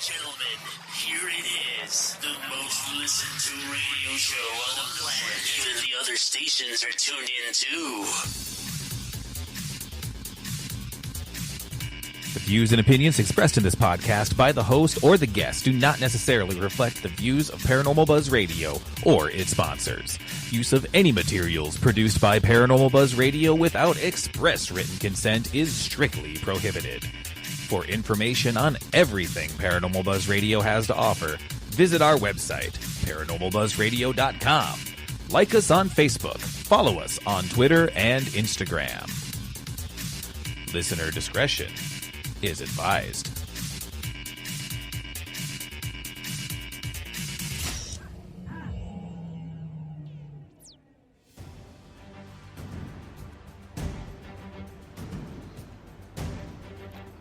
Gentlemen, here it is, the most listened to radio show on the planet. Even the other stations are tuned in too. The views and opinions expressed in this podcast by the host or the guest do not necessarily reflect the views of Paranormal Buzz Radio or its sponsors. Use of any materials produced by Paranormal Buzz Radio without express written consent is strictly prohibited. For information on everything Paranormal Buzz Radio has to offer, visit our website, paranormalbuzzradio.com. Like us on Facebook, follow us on Twitter and Instagram. Listener discretion is advised.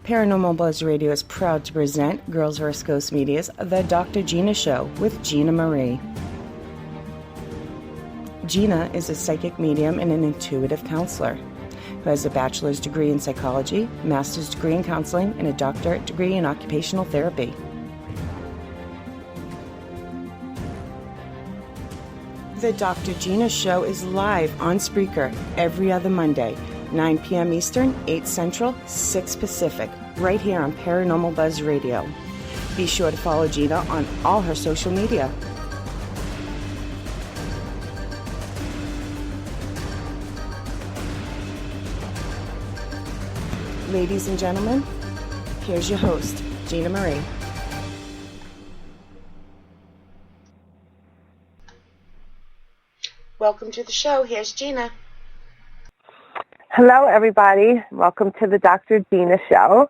Paranormal Buzz Radio is proud to present Girls vs. Ghosts Media's The Dr. Gina Show with Gina Marie. Gina is a psychic medium and an intuitive counselor who has a bachelor's degree in psychology, master's degree in counseling, and a doctorate degree in occupational therapy. The Dr. Gina Show is live on Spreaker every other Monday, 9 p.m. Eastern, 8 Central, 6 Pacific, right here on Paranormal Buzz Radio. Be sure to follow Gina on all her social media. Ladies and gentlemen, here's your host, Gina Marie. Welcome to the show. Here's Gina. Hello, everybody. Welcome to the Dr. Gina Show.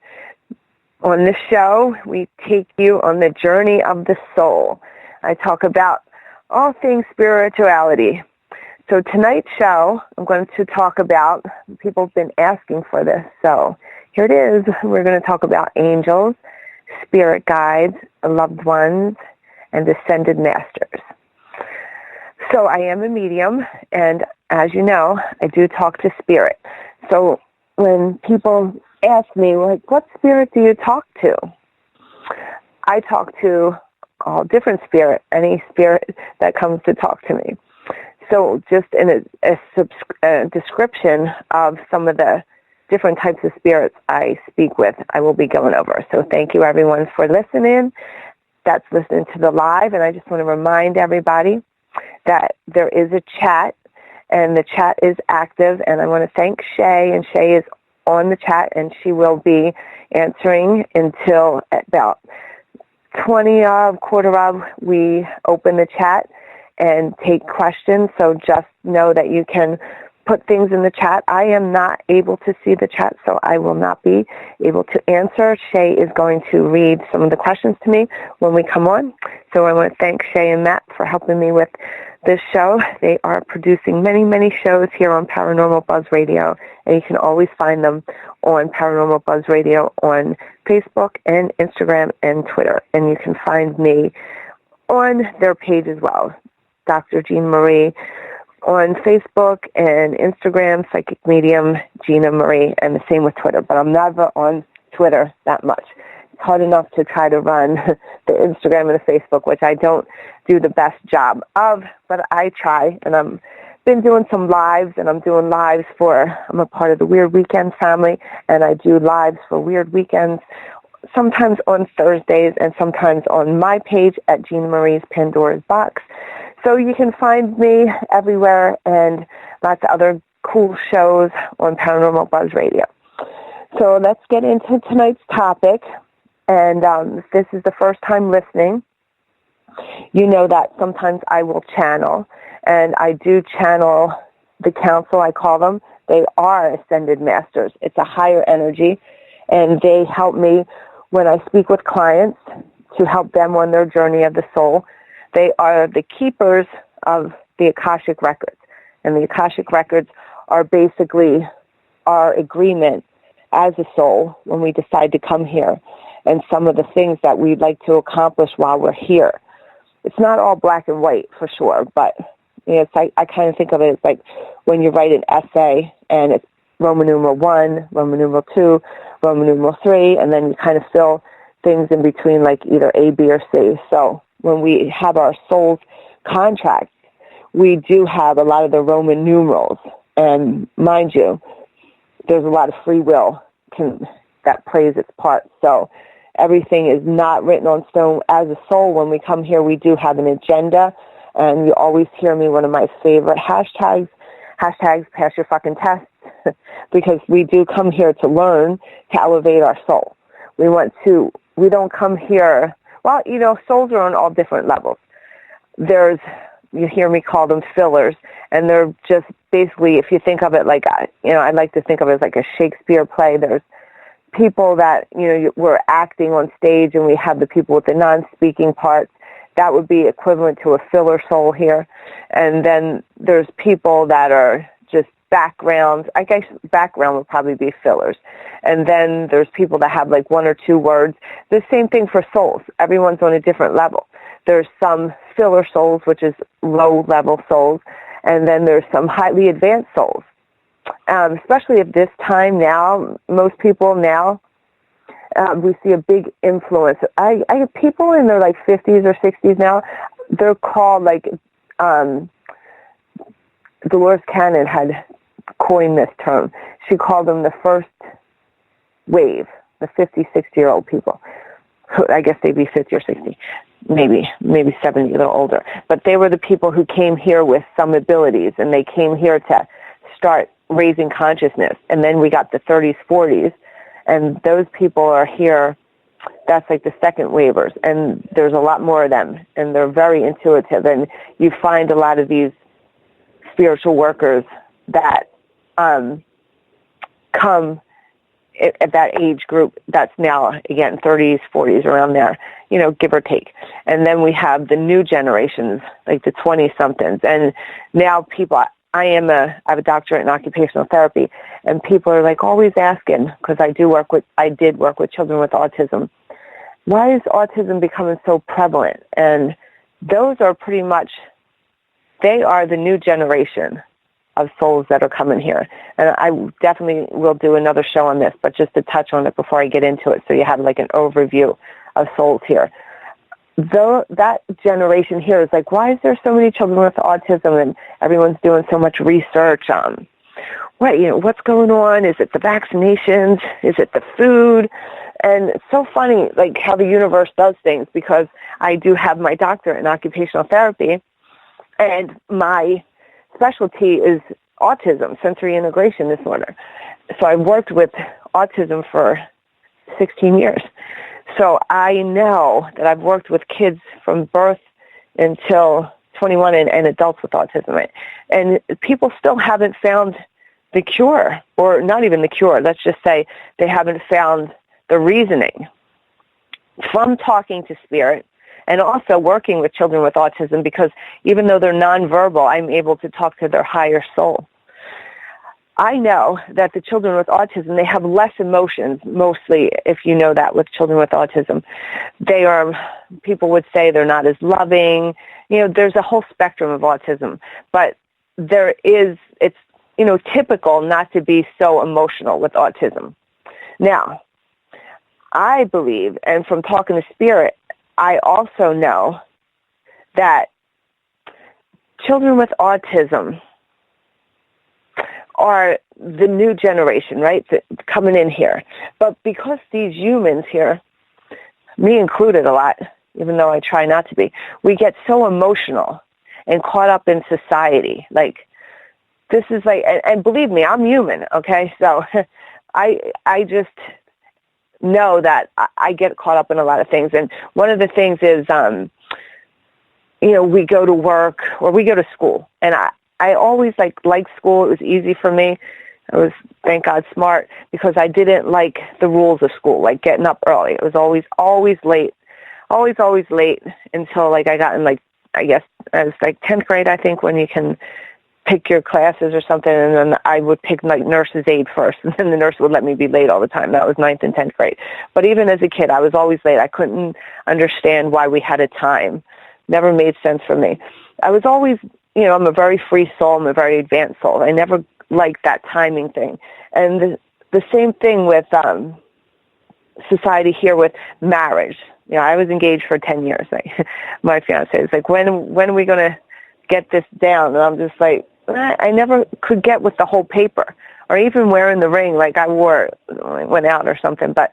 On this show, we take you on the journey of the soul. I talk about all things spirituality. So tonight's show, I'm going to talk about, people have been asking for this, so here it is. We're going to talk about angels, spirit guides, loved ones, and ascended masters. So I am a medium, and as you know, I do talk to spirit. So when people ask me, like, what spirit do you talk to? I talk to all different spirit, any spirit that comes to talk to me. So just in a description of some of the different types of spirits I speak with, I will be going over. So thank you, everyone, for listening. That's listening to the live, and I just want to remind everybody that there is a chat, and the chat is active, and I want to thank Shay, and Shay is on the chat, and she will be answering until about 20 quarter of we open the chat and take questions. So just know that you can put things in the chat. I am not able to see the chat, so I will not be able to answer. Shay is going to read some of the questions to me when we come on. So I want to thank Shay and Matt for helping me with this show. They are producing many, many shows here on Paranormal Buzz Radio, and you can always find them on Paranormal Buzz Radio on Facebook and Instagram and Twitter. And you can find me on their page as well, Dr. Jean Marie, on Facebook and Instagram, Psychic Medium, Gina Marie, and the same with Twitter. But I'm never on Twitter that much. It's hard enough to try to run the Instagram and the Facebook, which I don't do the best job of, but I try. And I'm been doing some lives, and I'm doing lives I'm a part of the Weird Weekend family, and I do lives for Weird Weekends, sometimes on Thursdays and sometimes on my page at Gina Marie's Pandora's Box. So you can find me everywhere, and lots of other cool shows on Paranormal Buzz Radio. So let's get into tonight's topic. And if this is the first time listening, you know that sometimes I will channel, and I do channel the council, I call them. They are ascended masters. It's a higher energy, and they help me when I speak with clients to help them on their journey of the soul. They are the keepers of the Akashic Records, and the Akashic Records are basically our agreement as a soul when we decide to come here, and some of the things that we'd like to accomplish while we're here. It's not all black and white for sure, but it's like, I kind of think of it as like when you write an essay and it's Roman numeral 1, Roman numeral 2, Roman numeral 3, and then you kind of fill things in between, like either A, B, or C. So when we have our soul's contract, we do have a lot of the Roman numerals. And mind you, there's a lot of free will that plays its part. So everything is not written on stone. As a soul, when we come here, we do have an agenda. And you always hear me, one of my favorite hashtags, pass your fucking tests, because we do come here to learn, to elevate our soul. We don't come here, well, souls are on all different levels. You hear me call them fillers, and they're just basically, if you think of it like, I like to think of it as like a Shakespeare play. There's people that, we're acting on stage, and we have the people with the non-speaking parts. That would be equivalent to a filler soul here. And then there's people that are just backgrounds. I guess background would probably be fillers. And then there's people that have like one or two words. The same thing for souls. Everyone's on a different level. There's some filler souls, which is low-level souls, and then there's some highly advanced souls. Especially at this time now, most people now, we see a big influence. I have people in their like 50s or 60s now. They're called like Dolores Cannon had coined this term. She called them the first wave, the 50, 60-year-old people. I guess they'd be 50 or 60, maybe 70, a little older. But they were the people who came here with some abilities, and they came here to start raising consciousness. And then we got the 30s, 40s, and those people are here. That's like the second waivers, and there's a lot more of them, and they're very intuitive. And you find a lot of these spiritual workers that come at that age group that's now, again, 30s, 40s, around there, give or take. And then we have the new generations, like the 20-somethings. And now people, I have a doctorate in occupational therapy, and people are like always asking, because I did work with children with autism, why is autism becoming so prevalent? And those are pretty much, they are the new generation of souls that are coming here. And I definitely will do another show on this, but just to touch on it before I get into it, so you have like an overview of souls here. Though that generation here is like, why is there so many children with autism, and everyone's doing so much research on what's going on? Is it the vaccinations? Is it the food? And it's so funny, like how the universe does things, because I do have my doctorate in occupational therapy, and my specialty is autism, sensory integration disorder. So I've worked with autism for 16 years. So I know that I've worked with kids from birth until 21 and adults with autism. Right? And people still haven't found the cure, or not even the cure. Let's just say they haven't found the reasoning. From talking to spirit, and also working with children with autism, because even though they're nonverbal, I'm able to talk to their higher soul. I know that the children with autism, they have less emotions, mostly, if you know that, with children with autism. People would say they're not as loving. There's a whole spectrum of autism, but it's typical not to be so emotional with autism. Now, I believe, and from talking to spirit, I also know that children with autism are the new generation, right, coming in here. But because these humans here, me included a lot, even though I try not to be, we get so emotional and caught up in society. Like, this is like, and believe me, I'm human, okay? So I just know that I get caught up in a lot of things. And one of the things is, we go to work or we go to school. And I always liked school. It was easy for me. I was, thank God, smart, because I didn't like the rules of school, like getting up early. It was always late, always late until I got in I guess I was 10th grade, I think, when you can pick your classes or something, and then I would pick nurse's aide first, and then the nurse would let me be late all the time. That was 9th and 10th grade. But even as a kid, I was always late. I couldn't understand why we had a time. Never made sense for me. I was always, I'm a very free soul. I'm a very advanced soul. I never liked that timing thing. And the same thing with society here with marriage. You know, I was engaged for 10 years. Like, my fiance is like, when are we going to get this down? And I'm just like, I never could get with the whole paper, or even wearing the ring like I wore when I went out or something. But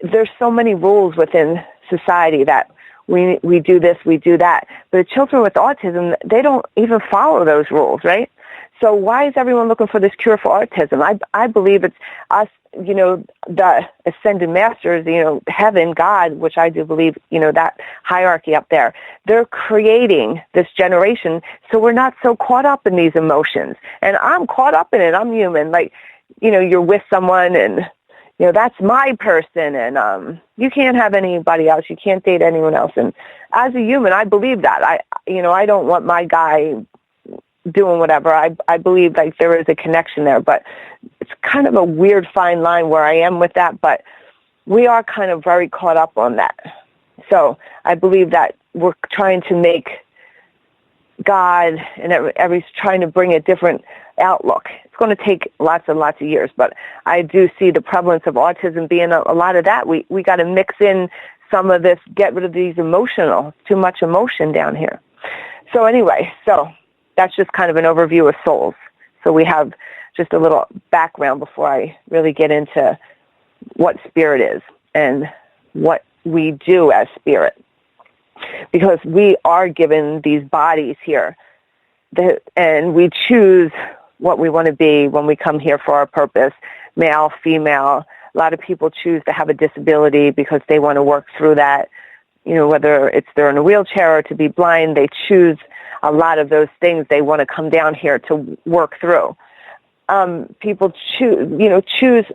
there's so many rules within society that we do this, we do that. But the children with autism, they don't even follow those rules, right? So why is everyone looking for this cure for autism? I believe it's us, you know, the ascended masters, you know, heaven, God, which I do believe, you know, that hierarchy up there. They're creating this generation so we're not so caught up in these emotions. And I'm caught up in it. I'm human. Like, you know, you're with someone and, you know, that's my person, and you can't have anybody else. You can't date anyone else. And as a human, I believe that. I don't want my guy doing whatever. I believe like there is a connection there, but it's kind of a weird fine line where I am with that, but we are kind of very caught up on that. So I believe that we're trying to make God and everybody's trying to bring a different outlook. It's going to take lots and lots of years, but I do see the prevalence of autism being a lot of that. We got to mix in some of this, get rid of these too much emotion down here. So anyway, that's just kind of an overview of souls. So we have just a little background before I really get into what spirit is and what we do as spirit. Because we are given these bodies here, and we choose what we want to be when we come here for our purpose, male, female. A lot of people choose to have a disability because they want to work through that, you know, whether it's they're in a wheelchair or to be blind, they choose a lot of those things they want to come down here to work through. People choose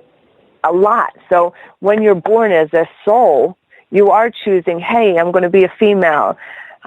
a lot. So when you're born as a soul, you are choosing, hey, I'm going to be a female.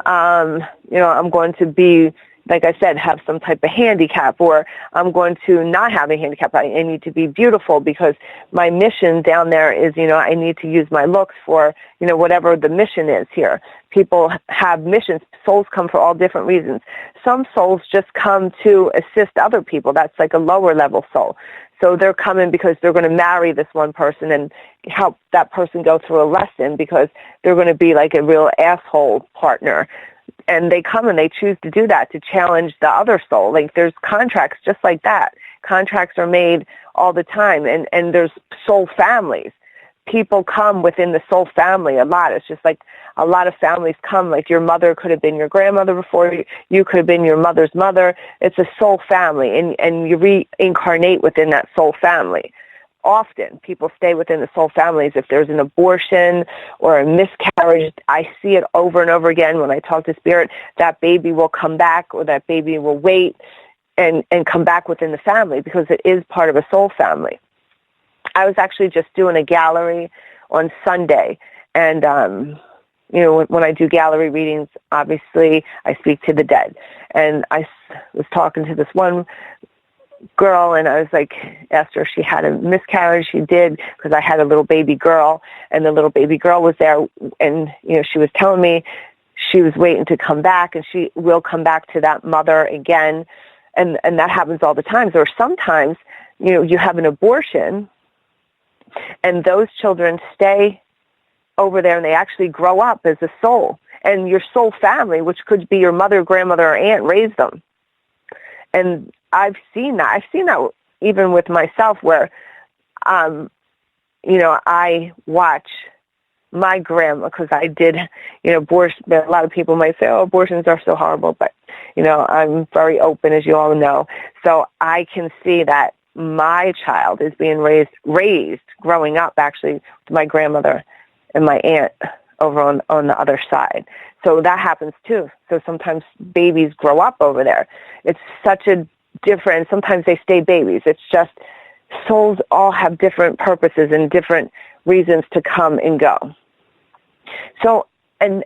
I'm going to be, like I said, have some type of handicap, or I'm going to not have a handicap. I need to be beautiful because my mission down there is, you know, I need to use my looks for, you know, whatever the mission is here. People have missions. Souls come for all different reasons. Some souls just come to assist other people. That's like a lower level soul. So they're coming because they're going to marry this one person and help that person go through a lesson because they're going to be like a real asshole partner. And they come and they choose to do that to challenge the other soul. Like there's contracts just like that. Contracts are made all the time. And there's soul families. People come within the soul family a lot. It's just like a lot of families come, like your mother could have been your grandmother before you could have been your mother's mother. It's a soul family, and you reincarnate within that soul family. Often people stay within the soul families. If there's an abortion or a miscarriage, I see it over and over again when I talk to spirit, that baby will come back or that baby will wait and come back within the family because it is part of a soul family. I was actually just doing a gallery on Sunday, and you know, when I do gallery readings, obviously I speak to the dead. And I was talking to this one girl, and I was like, asked her if she had a miscarriage. She did, because I had a little baby girl, and the little baby girl was there, and you know, she was telling me she was waiting to come back, and she will come back to that mother again, and that happens all the time. Or sometimes, you know, you have an abortion, and those children stay over there, and they actually grow up as a soul. And your soul family, which could be your mother, grandmother, or aunt, raised them. And I've seen that. I've seen that even with myself where, you know, I watch my grandma, because I did, you know, abortion. A lot of people might say, oh, abortions are so horrible. But, you know, I'm very open, as you all know. So I can see that my child is being raised growing up, actually, with my grandmother and my aunt over on the other side. So that happens too. So sometimes babies grow up over there. It's such a different, sometimes they stay babies. It's just souls all have different purposes and different reasons to come and go. So, and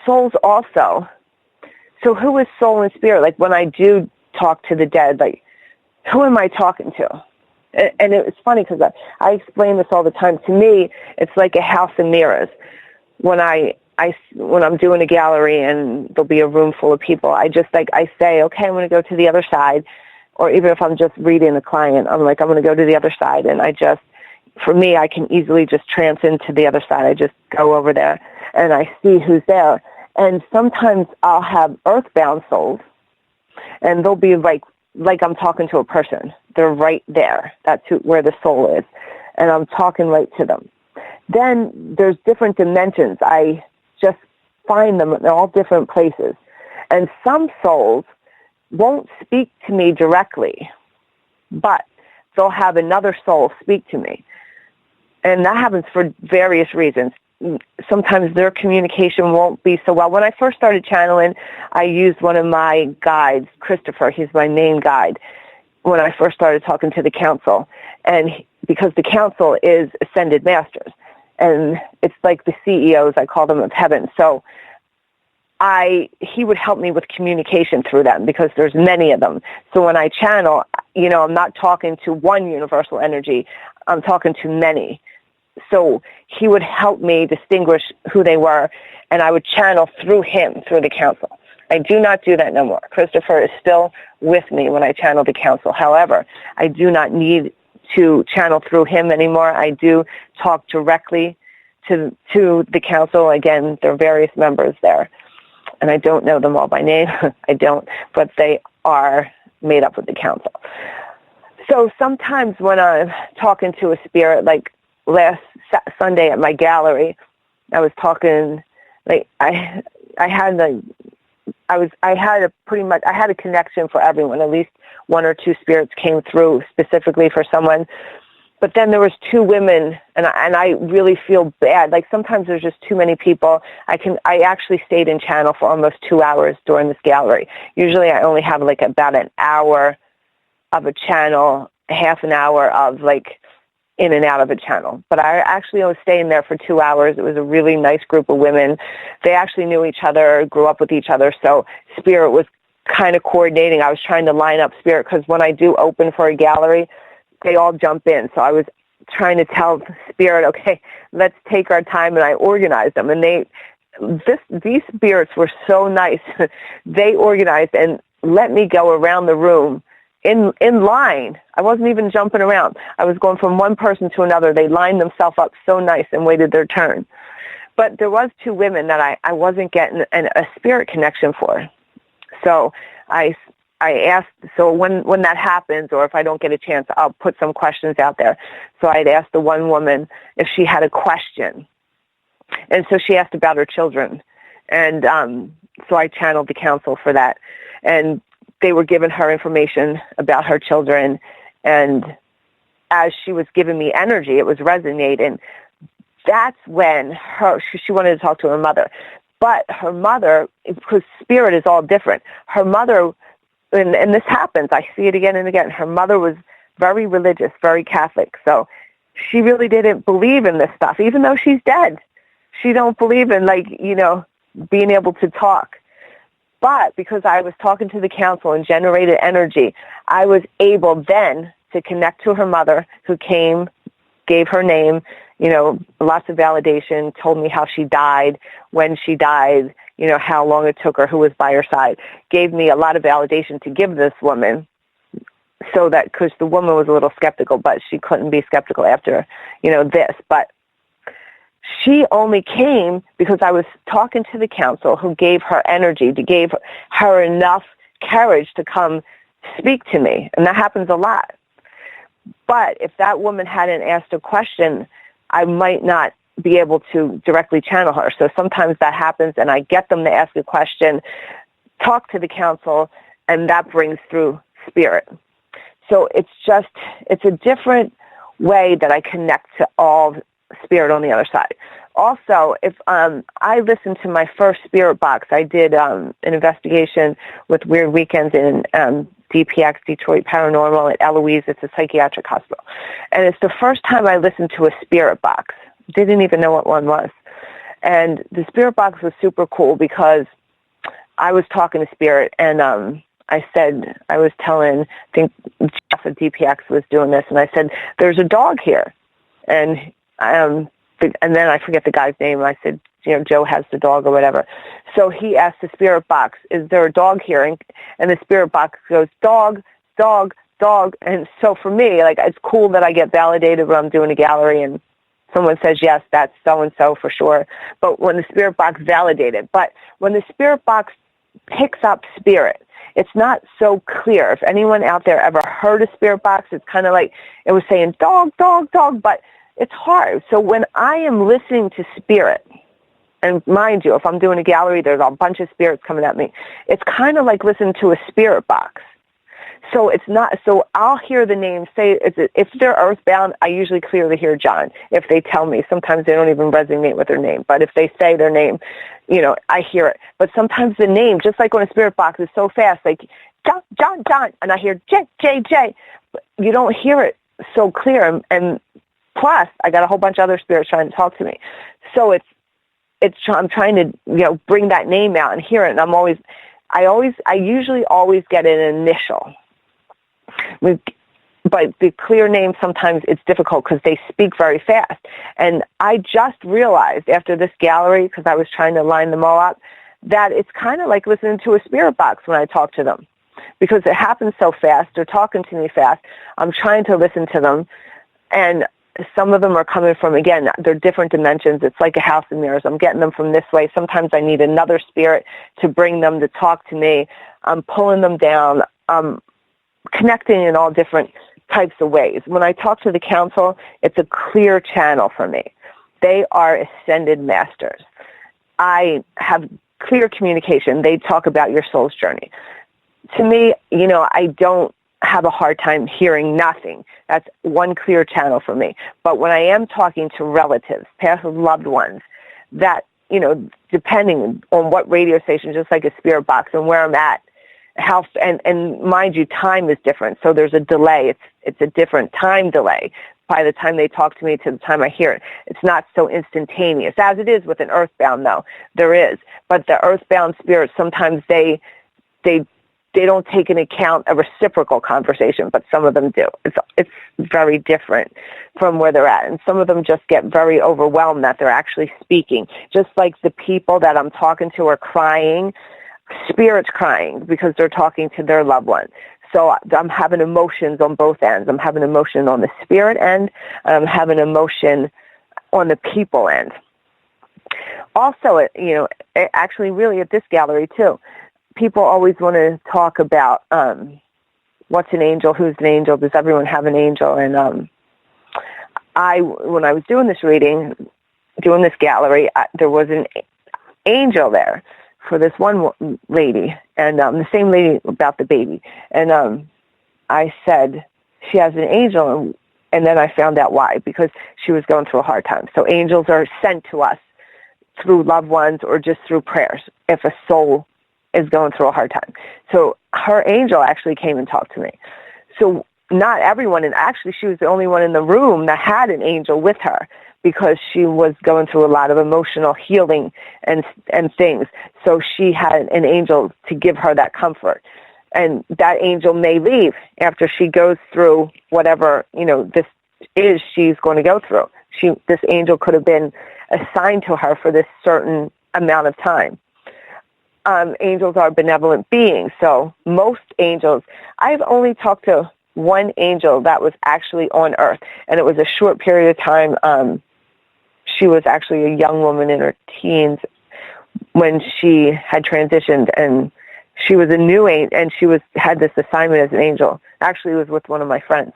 souls also. So who is soul and spirit? Like when I do talk to the dead, like who am I talking to? And it's funny because I explain this all the time. To me, it's like a house of mirrors. When I'm doing a gallery and there'll be a room full of people, I say, okay, I'm going to go to the other side. Or even if I'm just reading a client, I'm like, I'm going to go to the other side. And I just for me, I can easily just transcend to the other side. I just go over there and I see who's there. And sometimes I'll have earthbound souls, and they'll be like I'm talking to a person. They're right there. That's where the soul is. And I'm talking right to them. Then there's different dimensions. I just find them in all different places. And some souls won't speak to me directly, but they'll have another soul speak to me. And that happens for various reasons. Sometimes their communication won't be so well. When I first started channeling, I used one of my guides, Christopher. He's my main guide. When I first started talking to the council, and because the council is ascended masters, and it's like the CEOs, I call them, of heaven. So he would help me with communication through them because there's many of them. So when I channel, I'm not talking to one universal energy. I'm talking to many. So he would help me distinguish who they were, and I would channel through him, through the council. I do not do that no more. Christopher is still with me when I channel the council. However, I do not need to channel through him anymore. I do talk directly to the council. Again, there are various members there, and I don't know them all by name. I don't, but they are made up with the council. So sometimes when I'm talking to a spirit, like last Sunday at my gallery, I was talking, like I had a connection for everyone. At least one or two spirits came through specifically for someone. But then there was two women, and I really feel bad. Like sometimes there's just too many people. I actually stayed in channel for almost 2 hours during this gallery. Usually I only have like about an hour of a channel, half an hour of like in and out of a channel. But I actually was staying there for 2 hours. It was a really nice group of women. They actually knew each other, grew up with each other, so Spirit was kind of coordinating. I was trying to line up Spirit because when I do open for a gallery, they all jump in. So I was trying to tell Spirit, okay, let's take our time, and I organized them. And these spirits were so nice. They organized and let me go around the room in line. I wasn't even jumping around. I was going from one person to another. They lined themselves up so nice and waited their turn. But there was two women that I wasn't getting a spirit connection for. So I asked, so when that happens, or if I don't get a chance, I'll put some questions out there. So I'd asked the one woman if she had a question. And so she asked about her children. And so I channeled the council for that. And they were giving her information about her children. And as she was giving me energy, it was resonating. That's when she wanted to talk to her mother. But her mother, because Spirit is all different, her mother, and this happens, I see it again and again, her mother was very religious, very Catholic. So she really didn't believe in this stuff, even though she's dead. She don't believe in, being able to talk. But because I was talking to the council and generated energy, I was able then to connect to her mother, who came, gave her name, lots of validation, told me how she died, when she died, how long it took her, who was by her side, gave me a lot of validation to give this woman, so that, because the woman was a little skeptical, but she couldn't be skeptical after, this. But she only came because I was talking to the council, who gave her energy, to give her enough courage to come speak to me. And that happens a lot. But if that woman hadn't asked a question, I might not be able to directly channel her. So sometimes that happens, and I get them to ask a question, talk to the council, and that brings through Spirit. So it's a different way that I connect to all Spirit on the other side. Also, if I listened to my first Spirit box, I did an investigation with Weird Weekends in DPX, Detroit Paranormal, at Eloise. It's a psychiatric hospital. And it's the first time I listened to a Spirit box. Didn't even know what one was. And the Spirit box was super cool because I was talking to Spirit, and I was telling, I think Jeff at DPX was doing this, and I said, there's a dog here. And then I forget the guy's name. I said, Joe has the dog or whatever. So he asked the Spirit box, is there a dog here? And the Spirit box goes, dog, dog, dog. And so for me, like, it's cool that I get validated when I'm doing a gallery and someone says, yes, that's so-and-so for sure. But when the spirit box validated. But when the spirit box picks up spirit, it's not so clear. If anyone out there ever heard a spirit box, it's kind of like it was saying dog, dog, dog, but it's hard. So when I am listening to spirit, and mind you, if I'm doing a gallery, there's a bunch of spirits coming at me. It's kind of like listening to a spirit box. So it's not, so I'll hear the name, say, if they're earthbound, I usually clearly hear John. If they tell me, sometimes they don't even resonate with their name. But if they say their name, you know, I hear it. But sometimes the name, just like on a spirit box, is so fast, like John, John, John, and I hear J, J, J. But you don't hear it so clear. And plus, I got a whole bunch of other spirits trying to talk to me. So I'm trying to, you know, bring that name out and hear it. And I usually always get an initial. But the clear name, sometimes it's difficult because they speak very fast. And I just realized after this gallery, because I was trying to line them all up, that it's kind of like listening to a spirit box when I talk to them. Because it happens so fast. They're talking to me fast. I'm trying to listen to them. And some of them are coming from, again, they're different dimensions. It's like a house of mirrors. I'm getting them from this way. Sometimes I need another spirit to bring them to talk to me. I'm pulling them down. Connecting in all different types of ways. When I talk to the council, it's a clear channel for me. They are ascended masters. I have clear communication. They talk about your soul's journey. To me, you know, I don't have a hard time hearing nothing. That's one clear channel for me. But when I am talking to relatives, past loved ones, that, you know, depending on what radio station, just like a spirit box and where I'm at, and mind you, time is different. So there's a delay. It's a different time delay by the time they talk to me to the time I hear it. It's not so instantaneous as it is with an earthbound, though. There is. But the earthbound spirits, sometimes they don't take into account a reciprocal conversation, but some of them do. It's very different from where they're at. And some of them just get very overwhelmed that they're actually speaking. Just like the people that I'm talking to are crying, spirits crying because they're talking to their loved one. So I'm having emotions on both ends. I'm having emotion on the spirit end, and I'm having emotion on the people end. Also, you know, actually really at this gallery too, people always want to talk about what's an angel, who's an angel, does everyone have an angel? And when I was doing this reading, doing this gallery, there was an angel there for this one lady, and the same lady about the baby. And I said, she has an angel, and then I found out why, because she was going through a hard time. So angels are sent to us through loved ones or just through prayers if a soul is going through a hard time. So her angel actually came and talked to me. So not everyone, and actually she was the only one in the room that had an angel with her, because she was going through a lot of emotional healing and things. So she had an angel to give her that comfort. And that angel may leave after she goes through whatever, you know, this is she's going to go through. This angel could have been assigned to her for this certain amount of time. Angels are benevolent beings. So most angels, I've only talked to one angel that was actually on Earth, and it was a short period of time. She was actually a young woman in her teens when she had transitioned, and she was a new angel, and she had this assignment as an angel. Actually, it was with one of my friends.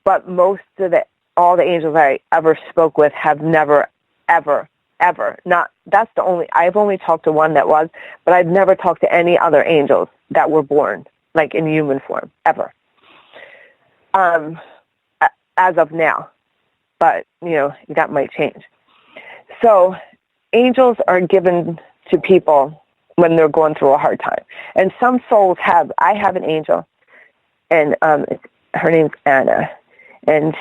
But all the angels I ever spoke with have never, ever, I've only talked to one that was, but I've never talked to any other angels that were born, like in human form, ever. As of now. But, you know, that might change. So angels are given to people when they're going through a hard time. And some souls I have an angel, and her name's Anna, and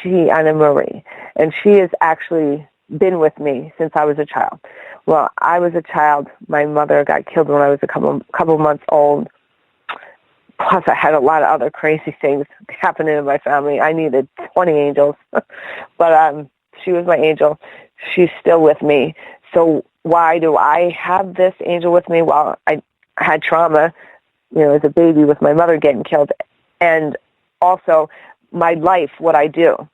Anna Marie, and she has actually been with me since I was a child. Well, I was a child. My mother got killed when I was a couple months old. Plus, I had a lot of other crazy things happening in my family. I needed 20 angels, but she was my angel. She's still with me. So why do I have this angel with me? Well, I had trauma, you know, as a baby with my mother getting killed, and also my life, what I do.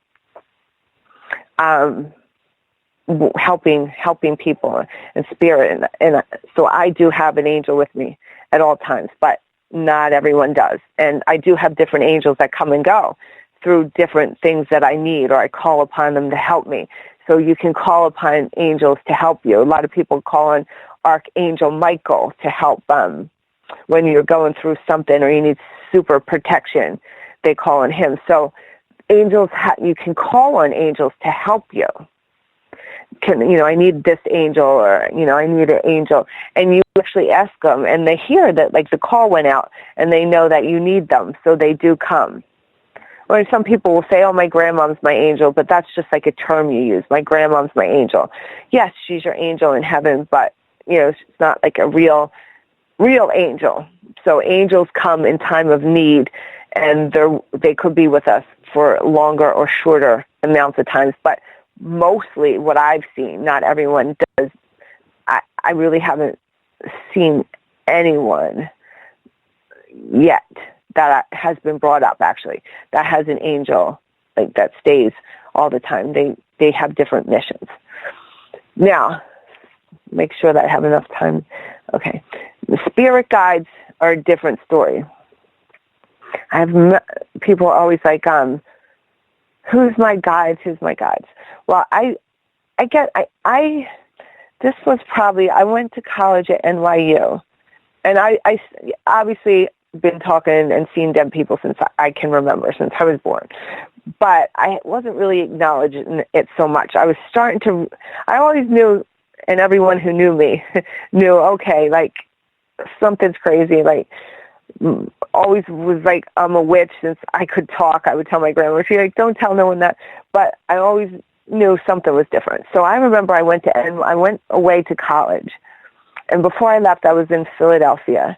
Helping people in spirit. And so I do have an angel with me at all times, but not everyone does. And I do have different angels that come and go through different things that I need, or I call upon them to help me. So you can call upon angels to help you. A lot of people call on Archangel Michael to help when you're going through something or you need super protection. They call on him. So angels, you can call on angels to help you. I need this angel, or, I need an angel. And you actually ask them, and they hear that, like, the call went out, and they know that you need them, so they do come. Or some people will say, oh, my grandmom's my angel, but that's just like a term you use. My grandmom's my angel. Yes, she's your angel in heaven, but, it's not like a real angel. So angels come in time of need, and they could be with us for longer or shorter amounts of times. But mostly what I've seen, not everyone does. I really haven't seen anyone yet that has been brought up, actually, that has an angel like that stays all the time. They have different missions. Now, make sure that I have enough time. Okay. The spirit guides are a different story. People are always like, who's my guides? Who's my guides? Well, this was probably, I went to college at NYU, and I obviously been talking and seeing dead people since I can remember, since I was born. But I wasn't really acknowledging it so much. I always knew, and everyone who knew me knew, okay, like, something's crazy, like, always was like, I'm a witch. Since I could talk, I would tell my grandma, she's like, don't tell no one that. But I always knew something was different. So I remember I went away to college. And before I left, I was in Philadelphia.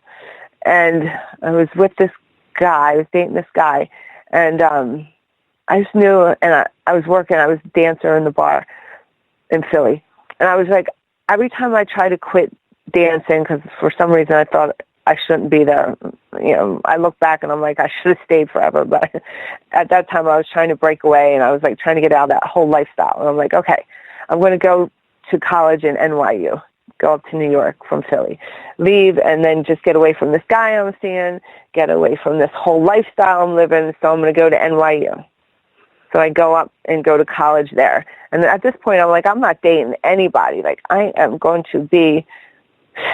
And I was with this guy. I was dating this guy. And I just knew, and I was working. I was a dancer in the bar in Philly. And I was like, every time I tried to quit dancing, because for some reason I thought I shouldn't be there. I look back and I'm like, I should have stayed forever. But at that time I was trying to break away, and I was like trying to get out of that whole lifestyle. And I'm like, okay, I'm going to go to college in NYU, go up to New York from Philly, leave, and then just get away from this guy I'm seeing, get away from this whole lifestyle I'm living. So I'm going to go to NYU. So I go up and go to college there. And at this point I'm like, I'm not dating anybody. Like, I am going to be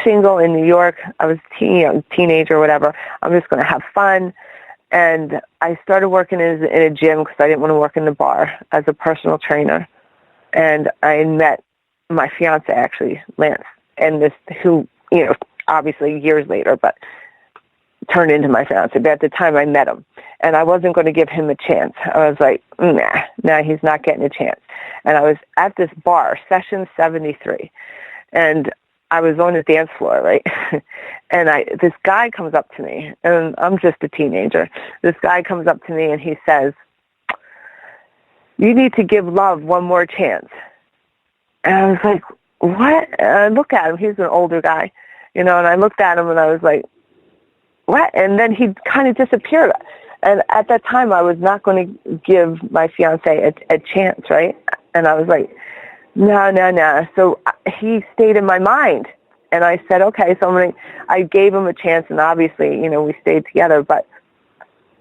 single in New York. I was teenager or whatever. I'm just going to have fun. And I started working in a gym because I didn't want to work in the bar, as a personal trainer. And I met my fiance, actually, Lance, and this, who, obviously years later, but turned into my fiance. But at the time I met him, and I wasn't going to give him a chance. I was like, nah, he's not getting a chance. And I was at this bar, Session 73, and I was on the dance floor, right? And this guy comes up to me, and I'm just a teenager. This guy comes up to me, and he says, you need to give love one more chance. And I was like, what? And I look at him. He's an older guy, and I looked at him, and I was like, what? And then he kind of disappeared. And at that time, I was not going to give my fiance a chance, right? And I was like, no. So he stayed in my mind. And I said, okay, so I gave him a chance, and obviously, we stayed together. But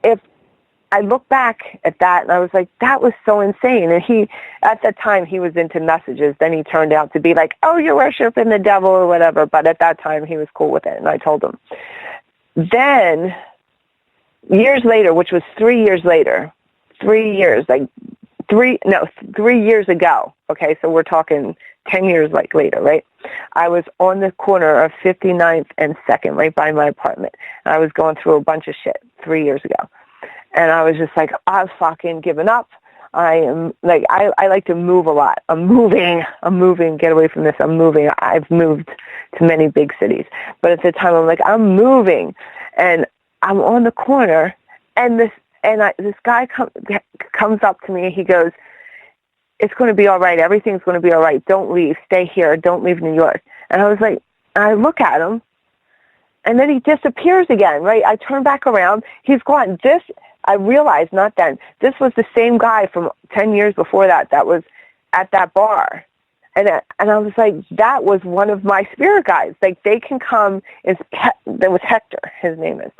if I look back at that, and I was like, that was so insane. And at that time, he was into messages. Then he turned out to be like, oh, you're worshiping the devil or whatever. But at that time, he was cool with it, and I told him. Then, years later, which was 3 years later, 3 years, 3 years ago, okay, so we're talking 10 years later, right? I was on the corner of 59th and 2nd, right by my apartment. And I was going through a bunch of shit 3 years ago. And I was just like, I've fucking given up. I am, like, I like to move a lot. I'm moving, get away from this. I'm moving. I've moved to many big cities. But at the time, I'm like, I'm moving. And I'm on the corner, and this guy comes up to me, and he goes, it's going to be all right. Everything's going to be all right. Don't leave. Stay here. Don't leave New York. And I was like, I look at him, and then he disappears again, right? I turn back around. He's gone. I realized, not then, this was the same guy from 10 years before that was at that bar. And I was like, that was one of my spirit guides. Like, they can come, there was Hector, his name is.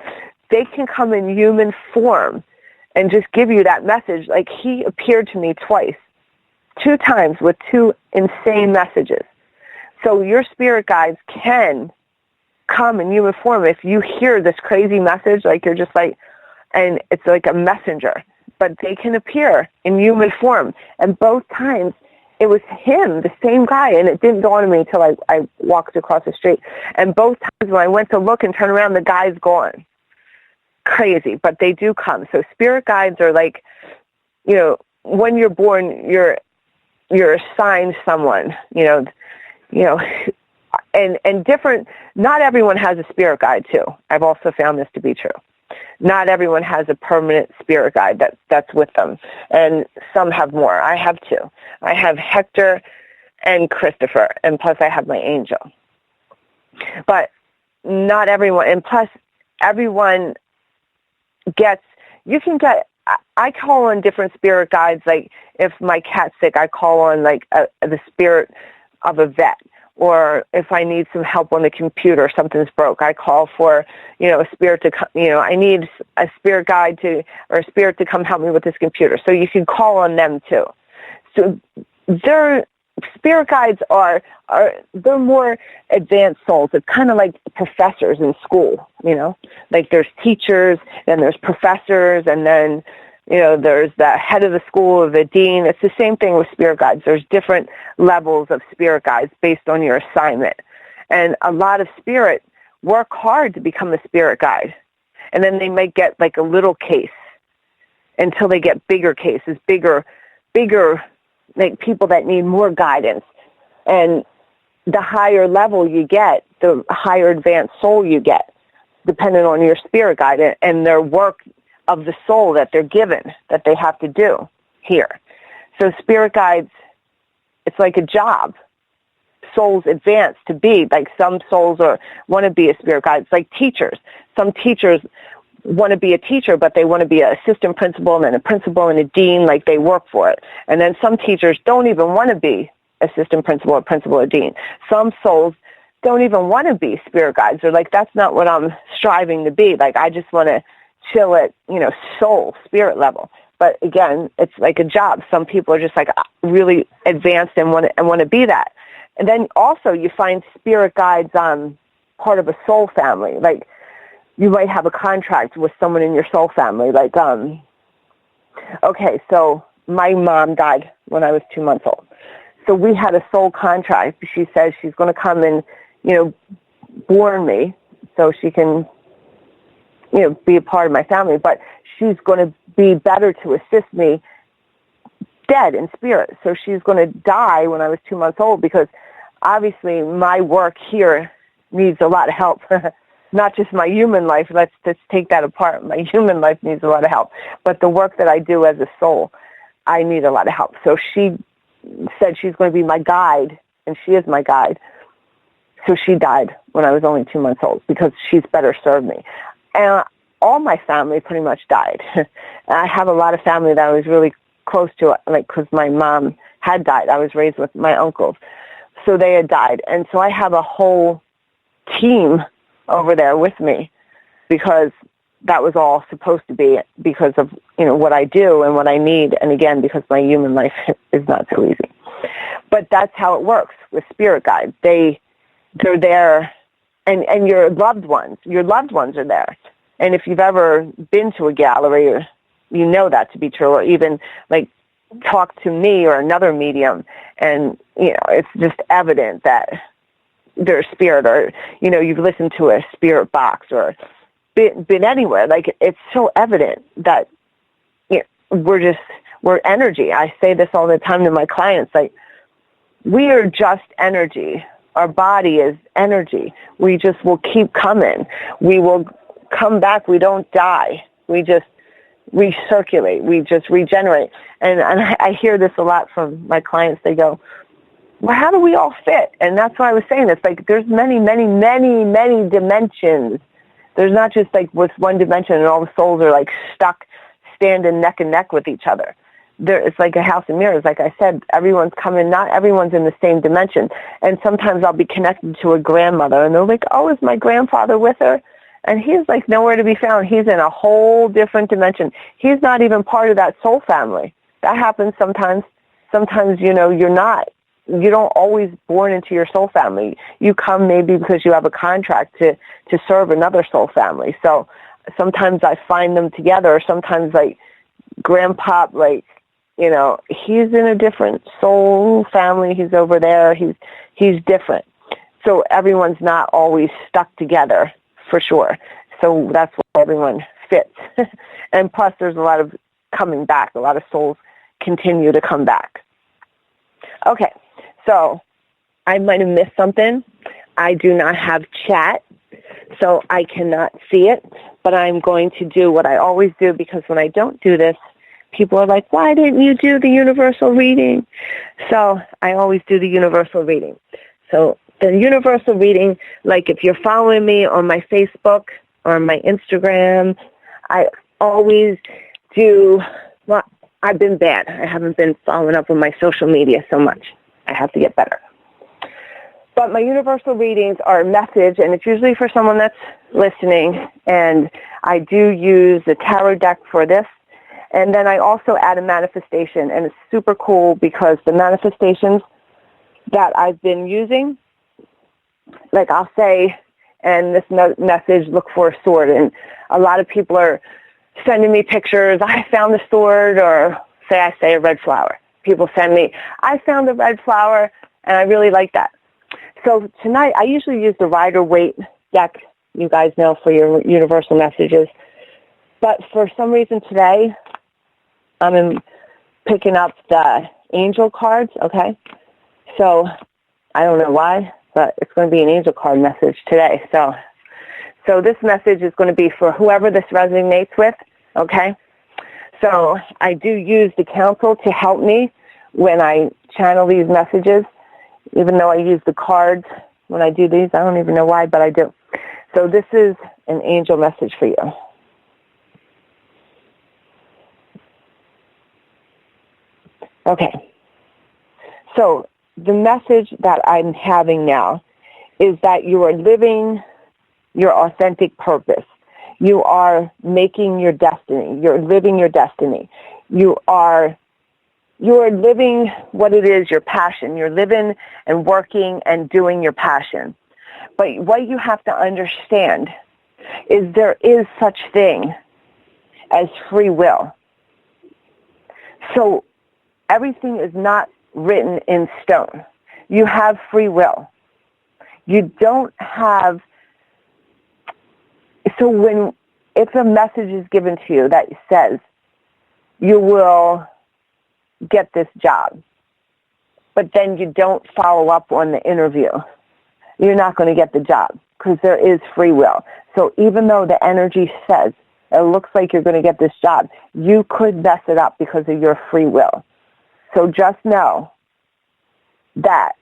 They can come in human form and just give you that message. Like, he appeared to me twice, 2 times with 2 insane messages. So your spirit guides can come in human form. If you hear this crazy message, like you're just like, and it's like a messenger, but they can appear in human form. And both times, it was him, the same guy, and it didn't dawn on me until I walked across the street. And both times when I went to look and turn around, the guy's gone. Crazy, but they do come. So spirit guides are like, you know, when you're born, you're assigned someone, you know, and different. Not everyone has a spirit guide too. I've also found this to be true. Not everyone has a permanent spirit guide that's with them, and some have more. I have 2. I have Hector and Christopher, and plus I have my angel. But not everyone, and plus everyone I call on different spirit guides. Like, if my cat's sick, I call on like the spirit of a vet. Or if I need some help on the computer, something's broke, I call for, you know, a spirit to come, you know, I need a spirit guide or a spirit to come help me with this computer. So you can call on them too. So their spirit guides they're more advanced souls. It's kind of like professors in school, you know, like there's teachers and there's professors, and then, you know, there's the head of the school or the dean. It's the same thing with spirit guides. There's different levels of spirit guides based on your assignment. And a lot of spirit work hard to become a spirit guide. And then they might get like a little case until they get bigger cases, bigger, like people that need more guidance. And the higher level you get, the higher advanced soul you get, depending on your spirit guide and their work of the soul that they're given, that they have to do here. So spirit guides, it's like a job. Souls advance to be, like some souls want to be a spirit guide. It's like teachers. Some teachers want to be a teacher, but they want to be an assistant principal and then a principal and a dean, like they work for it. And then some teachers don't even want to be assistant principal or dean. Some souls don't even want to be spirit guides. They're like, that's not what I'm striving to be. Like, I just want to chill at, you know, soul, spirit level. But again, it's like a job. Some people are just like really advanced and want to be that. And then also you find spirit guides part of a soul family. Like, you might have a contract with someone in your soul family. Like, okay, so my mom died when I was 2 months old. So we had a soul contract. She says she's going to come and, you know, born me so she can, you know, be a part of my family, but she's going to be better to assist me dead in spirit. So she's going to die when I was 2 months old, because obviously my work here needs a lot of help. Not just my human life. Let's take that apart. My human life needs a lot of help. But the work that I do as a soul, I need a lot of help. So she said she's going to be my guide, and she is my guide. So she died when I was only 2 months old, because she's better served me. And all my family pretty much died. And I have a lot of family that I was really close to, like, because my mom had died. I was raised with my uncles. So they had died. And so I have a whole team over there with me, because that was all supposed to be, because of, you know, what I do and what I need. And again, because my human life is not so easy. But that's how it works with spirit guides. They're there, and your loved ones are there. And if you've ever been to a gallery, you know that to be true, or even like talk to me or another medium, and, you know, it's just evident that there's spirit, or, you know, you've listened to a spirit box or been anywhere. Like, it's so evident that, you know, we're energy. I say this all the time to my clients, like, we are just energy. Our body is energy. We just will keep coming. We will come back. We don't die. We just recirculate. We just regenerate. And I hear this a lot from my clients. They go, well, how do we all fit? And that's why I was saying this. Like, there's many, many, many, many dimensions. There's not just like with one dimension and all the souls are like stuck standing neck and neck with each other. It's like a house of mirrors. Like I said, everyone's coming, not everyone's in the same dimension. And sometimes I'll be connected to a grandmother, and they're like, oh, is my grandfather with her? And he's like nowhere to be found. He's in a whole different dimension. He's not even part of that soul family. That happens sometimes. Sometimes, you don't always born into your soul family. You come maybe because you have a contract to serve another soul family. So sometimes I find them together, or sometimes like Grandpa, like, he's in a different soul family. He's over there. He's different. So everyone's not always stuck together, for sure. So that's why everyone fits. And plus there's a lot of coming back. A lot of souls continue to come back. Okay, so I might have missed something. I do not have chat, so I cannot see it, but I'm going to do what I always do, because when I don't do this, people are like, why didn't you do the universal reading? So I always do the universal reading. So the universal reading, like if you're following me on my Facebook or my Instagram, I always do, well, I've been bad. I haven't been following up on my social media so much. I have to get better. But my universal readings are a message, and it's usually for someone that's listening, and I do use the tarot deck for this. And then I also add a manifestation, and it's super cool because the manifestations that I've been using, like I'll say, and this message, look for a sword, and a lot of people are sending me pictures, I found the sword, or I say a red flower. People send me, I found a red flower, and I really like that. So tonight, I usually use the Rider-Waite deck, you guys know, for your universal messages. But for some reason today, I'm picking up the angel cards, okay? So I don't know why, but it's going to be an angel card message today. So this message is going to be for whoever this resonates with, okay? So I do use the council to help me when I channel these messages, even though I use the cards when I do these. I don't even know why, but I do. So this is an angel message for you. Okay. So the message that I'm having now is that you are living your authentic purpose. You are making your destiny. You're living your destiny. You are living what it is, your passion. You're living and working and doing your passion. But what you have to understand is there is such thing as free will. So everything is not written in stone. You have free will. You don't have, so if a message is given to you that says you will get this job, but then you don't follow up on the interview, you're not going to get the job because there is free will. So even though the energy says it looks like you're going to get this job, you could mess it up because of your free will. So just know that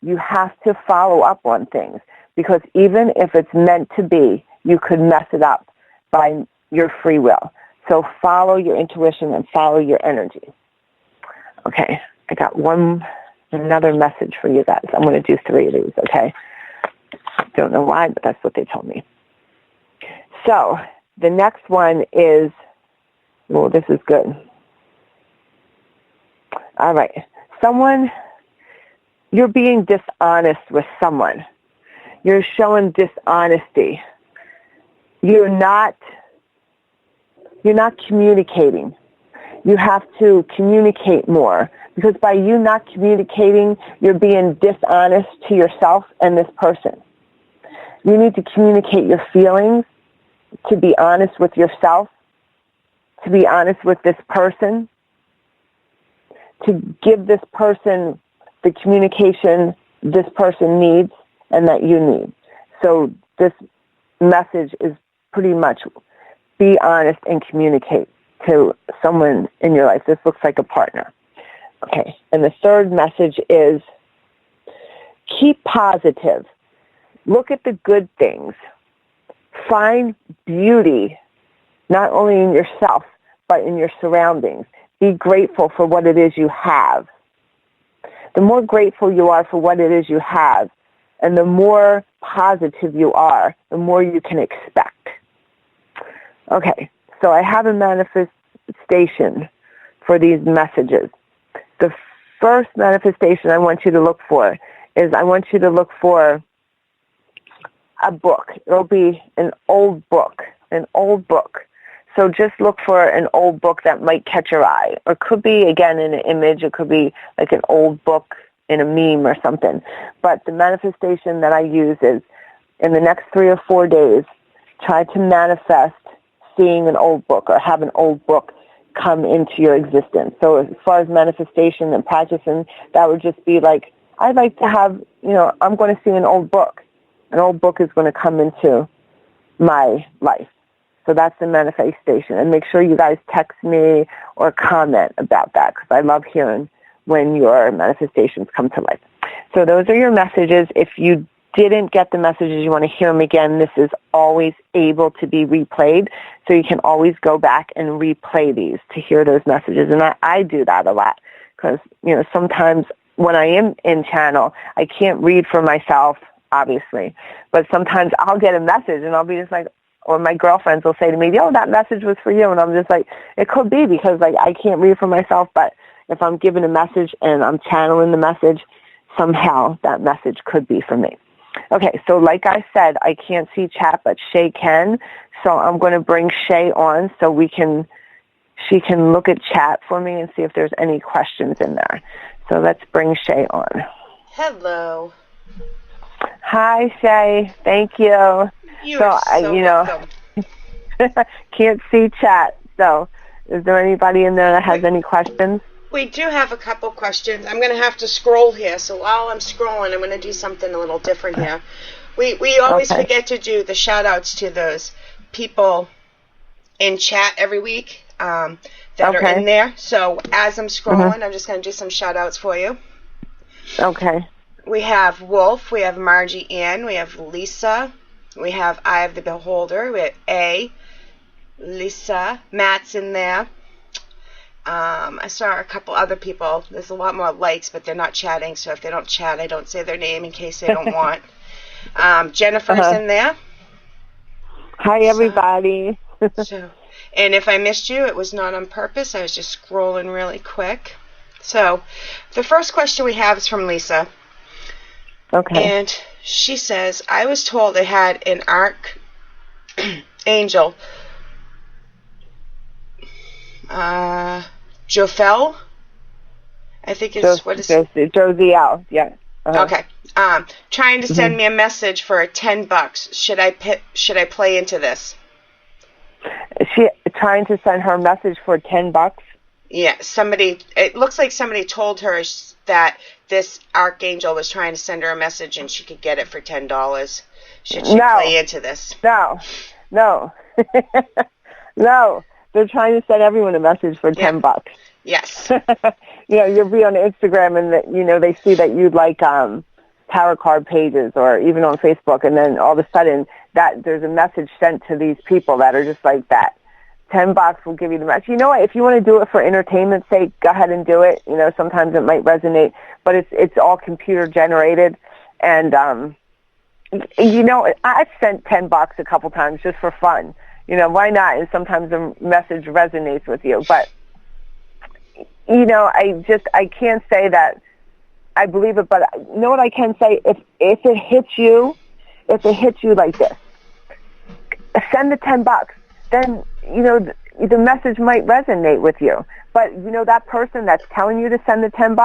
you have to follow up on things, because even if it's meant to be, you could mess it up by your free will. So follow your intuition and follow your energy. Okay, I got another message for you guys. I'm going to do 3 of these, okay? Don't know why, but that's what they told me. So the next one is, well, this is good. All right. You're being dishonest with someone. You're showing dishonesty. You're not communicating. You have to communicate more, because by you not communicating, you're being dishonest to yourself and this person. You need to communicate your feelings, to be honest with yourself, to be honest with this person, to give this person the communication this person needs and that you need. So this message is pretty much be honest and communicate to someone in your life. This looks like a partner. Okay, and the third message is keep positive. Look at the good things. Find beauty, not only in yourself, but in your surroundings. Be grateful for what it is you have. The more grateful you are for what it is you have, and the more positive you are, the more you can expect. Okay, so I have a manifestation for these messages. The first manifestation I want you to look for is I want you to look for a book. It'll be an old book. So just look for an old book that might catch your eye. Or it could be, again, in an image. It could be like an old book in a meme or something. But the manifestation that I use is, in the next 3 or 4 days, try to manifest seeing an old book or have an old book come into your existence. So as far as manifestation and practicing, that would just be like, I'd like to have, I'm going to see an old book. An old book is going to come into my life. So that's the manifestation. And make sure you guys text me or comment about that, because I love hearing when your manifestations come to life. So those are your messages. If you didn't get the messages, you want to hear them again, this is always able to be replayed. So you can always go back and replay these to hear those messages. And I do that a lot because, sometimes when I am in channel, I can't read for myself, obviously. But sometimes I'll get a message and I'll be just like, or my girlfriends will say to me, that message was for you. And I'm just like, it could be because I can't read for myself, but if I'm given a message and I'm channeling the message, somehow that message could be for me. Okay, so like I said, I can't see chat, but Shay can. So I'm going to bring Shay on so she can look at chat for me and see if there's any questions in there. So let's bring Shay on. Hello. Hi, Shay. Thank you. You are so welcome. Can't see chat. So is there anybody in there that has any questions? We do have a couple questions. I'm going to have to scroll here. So while I'm scrolling, I'm going to do something a little different here. We always forget to do the shout-outs to those people in chat every week that are in there. So as I'm scrolling, I'm just going to do some shout-outs for you. Okay. We have Wolf. We have Margie Ann. We have Lisa. We have Eye of the Beholder. We have A. Lisa. Matt's in there. I saw a couple other people. There's a lot more likes, but they're not chatting. So if they don't chat, I don't say their name in case they don't want. Jennifer's in there. Hi, everybody. And if I missed you, it was not on purpose. I was just scrolling really quick. So the first question we have is from Lisa. Okay. And she says, I was told I had an archangel, Jophel, I think is what is Josiel, yeah. Okay. Trying to send me a message for $10. Should I play into this? Is she trying to send her a message for $10? Yeah, it looks like somebody told her that this archangel was trying to send her a message and she could get it for $10. Should she play into this? No. No. They're trying to send everyone a message for $10. Yes. You'll be on Instagram and they see that you like tarot card pages or even on Facebook, and then all of a sudden that there's a message sent to these people that are just like that. $10 will give you the message. You know what? If you want to do it for entertainment's sake, go ahead and do it. Sometimes it might resonate, but it's all computer generated. And I've sent $10 a couple times just for fun. Why not? And sometimes the message resonates with you. But I can't say that I believe it. But you know what I can say? If it hits you like this, send the $10. Then, the message might resonate with you. But, that person that's telling you to send the $10,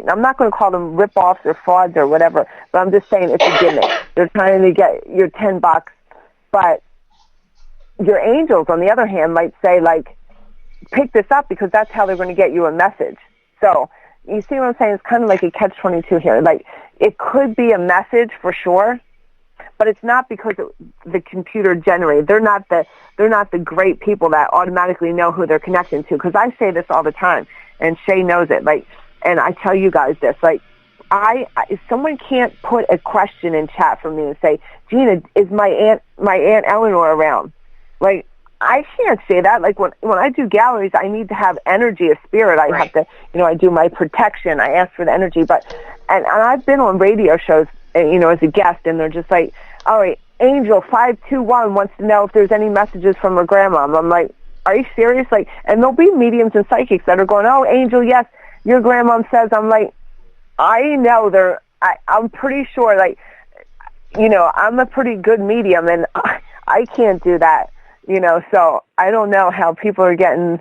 I'm not going to call them rip-offs or frauds or whatever, but I'm just saying it's a gimmick. They're trying to get your $10, but your angels, on the other hand, might say, pick this up because that's how they're going to get you a message. So, you see what I'm saying? It's kind of like a catch-22 here. It could be a message for sure, but it's not because the computer generated. They're not the great people that automatically know who they're connecting to. Because I say this all the time, and Shay knows it. And I tell you guys this. If someone can't put a question in chat for me and say, Gina, is my aunt Eleanor around? I can't say that. Like when I do galleries, I need to have energy of spirit. I have to, I do my protection. I ask for the energy. But, and I've been on radio shows, as a guest, and they're just like, all right, Angel 521 wants to know if there's any messages from her grandma. I'm like, are you serious? Like, and there'll be mediums and psychics that are going, oh, Angel, yes, your grandma says. I'm like, I know I'm pretty sure, like, I'm a pretty good medium, and I can't do that, so I don't know how people are getting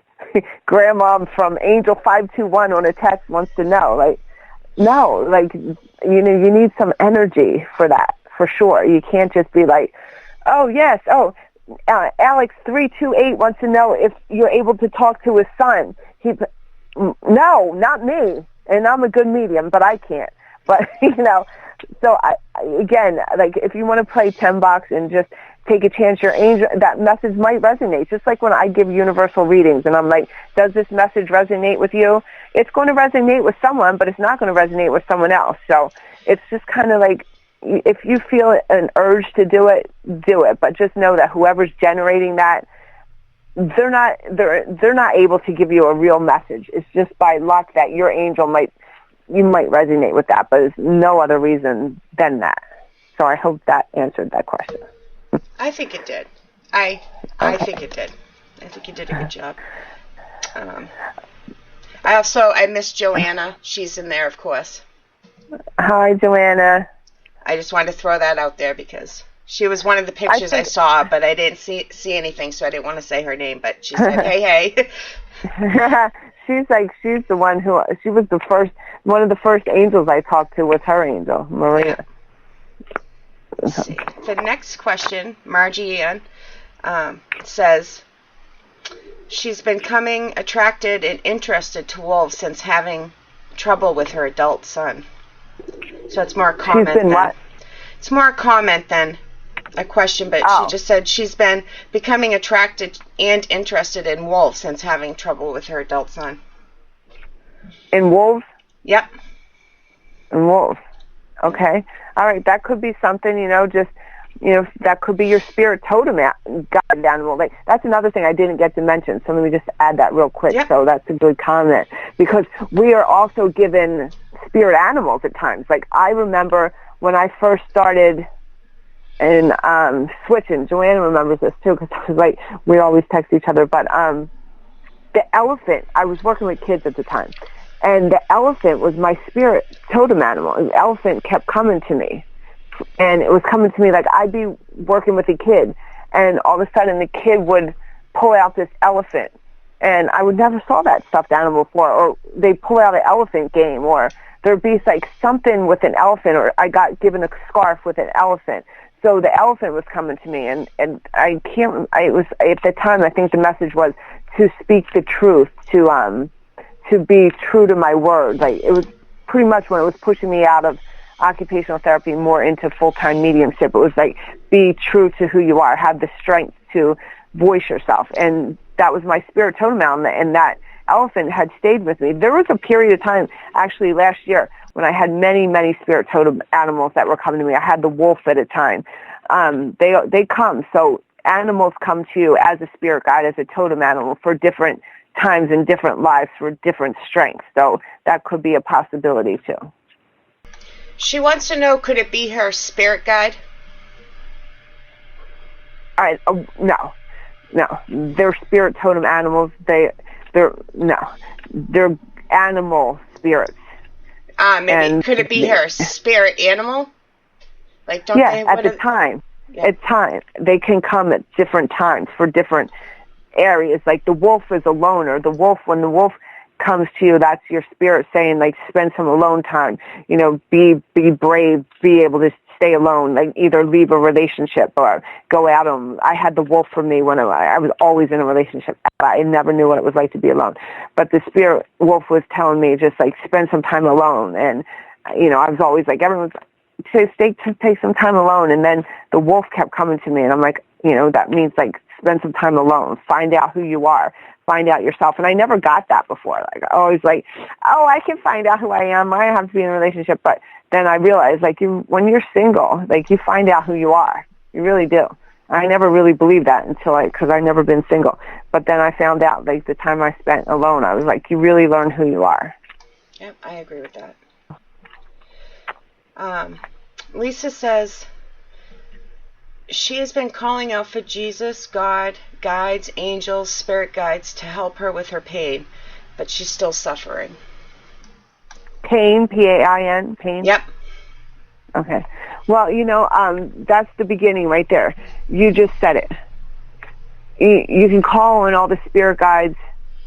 grandma from Angel 521 on a text wants to know. Like, no, like, you need some energy for that, for sure. You can't just be like, oh, yes, Alex 328 wants to know if you're able to talk to his son. No, not me. And I'm a good medium, but I can't. But, so again, like if you want to play 10 bucks and just take a chance, your angel, that message might resonate. Just like when I give universal readings and I'm like, does this message resonate with you? It's going to resonate with someone, but it's not going to resonate with someone else. So it's just kind of like, if you feel an urge to do it, do it. But just know that whoever's generating that, they're not able to give you a real message. It's just by luck that your angel might resonate with that, but there's no other reason than that. So I hope that answered that question. I think it did. I think it did. I think you did a good job. I miss Joanna. She's in there, of course. Hi, Joanna. I just wanted to throw that out there because she was one of the pictures I saw, but I didn't see anything, so I didn't want to say her name. But she said, "Hey." She's the one she was one of the first angels I talked to was her angel, Maria. Let's see. The next question, Margie Ann, says she's been becoming attracted and interested to wolves since having trouble with her adult son. So it's more a comment. It's more a comment than a question, but she just said she's been becoming attracted and interested in wolves since having trouble with her adult son. In wolves? Yep. In wolves. Okay. All right. That could be something, that could be your spirit totem guide animal. Like, that's another thing I didn't get to mention. So let me just add that real quick. Yep. So that's a good comment because we are also given spirit animals at times. Like I remember when I first started and switching. Joanna remembers this too because I was like, we always text each other. But the elephant, I was working with kids at the time, and the elephant was my spirit totem animal. The elephant kept coming to me, and it was coming to me like I'd be working with a kid, and all of a sudden the kid would pull out this elephant, and I would never saw that stuffed animal before, or they pull out an elephant game, or there'd be like something with an elephant, or I got given a scarf with an elephant. So the elephant was coming to me, and I can't. It was at the time. I think the message was to speak the truth, to be true to my word. Like it was pretty much when it was pushing me out of occupational therapy more into full-time mediumship. It was like be true to who you are, have the strength to voice yourself, and that was my spirit totem animal. And that elephant had stayed with me. There was a period of time, actually last year, when I had many, many spirit totem animals that were coming to me. I had the wolf at a time. They come. So animals come to you as a spirit guide, as a totem animal for different times in different lives for different strengths. So that could be a possibility too. She wants to know, could it be her spirit guide? No. They're spirit totem animals. They're animal spirits. Maybe could it be her spirit animal? Like, don't yes, they? At the time. Yeah. At time, they can come at different times for different areas. Like the wolf is a loner. When the wolf comes to you, that's your spirit saying, like, spend some alone time. Be brave. Be able to stay alone. Like either leave a relationship or go out on. I had the wolf for me when I was always in a relationship. I never knew what it was like to be alone. But the spirit wolf was telling me just like spend some time alone. And I was always like, everyone's take some time alone. And then the wolf kept coming to me, and I'm like, that means like spend some time alone, find out who you are, find out yourself. And I never got that before. Like I always like, I can find out who I am. I have to be in a relationship. But then I realized, like, when you're single, like, you find out who you are. You really do. I never really believed that because I'd never been single. But then I found out, like, the time I spent alone, I was like, you really learn who you are. Yep, I agree with that. Lisa says she has been calling out for Jesus, God, guides, angels, spirit guides to help her with her pain, but she's still suffering. Pain, P-A-I-N, pain? Yep. Okay. Well, that's the beginning right there. You just said it. You can call on all the spirit guides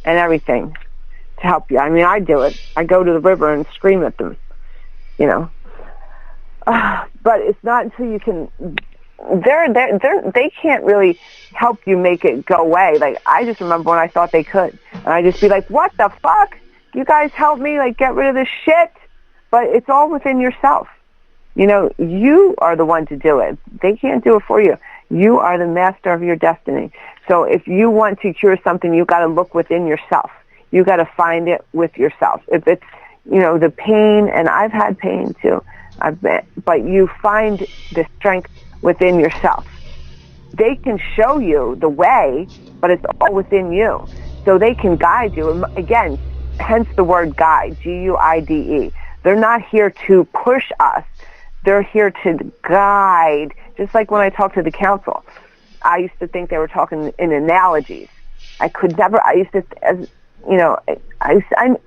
and everything to help you. I mean, I do it. I go to the river and scream at them, But it's not until you can... They can't really help you make it go away. Like, I just remember when I thought they could. And I'd just be like, what the fuck? You guys help me, like, get rid of this shit? But it's all within yourself. You are the one to do it. They can't do it for you. You are the master of your destiny. So if you want to cure something, you've got to look within yourself. You've got to find it with yourself. If it's, the pain, and I've had pain too, but you find the strength within yourself. They can show you the way, but it's all within you. So they can guide you. And again, hence the word guide, G-U-I-D-E. They're not here to push us. They're here to guide. Just like when I talk to the council, I used to think they were talking in analogies. I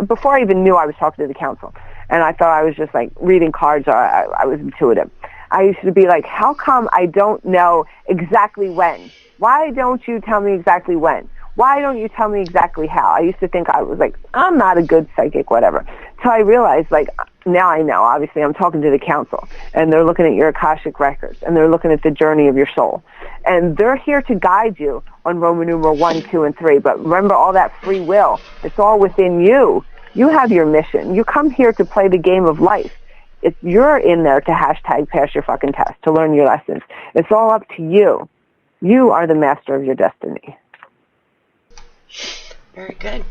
before I even knew I was talking to the council, and I thought I was just like reading cards, or I was intuitive. I used to be like, how come I don't know exactly when? Why don't you tell me exactly when? Why don't you tell me exactly how? I used to think I was like, I'm not a good psychic, whatever. So I realized, like, now I know. Obviously, I'm talking to the council, and they're looking at your Akashic records, and they're looking at the journey of your soul. And they're here to guide you on Roman numeral 1, 2, and 3. But remember, all that free will, it's all within you. You have your mission. You come here to play the game of life. You're in there to #pass your fucking test, to learn your lessons. It's all up to you. You are the master of your destiny. Very good.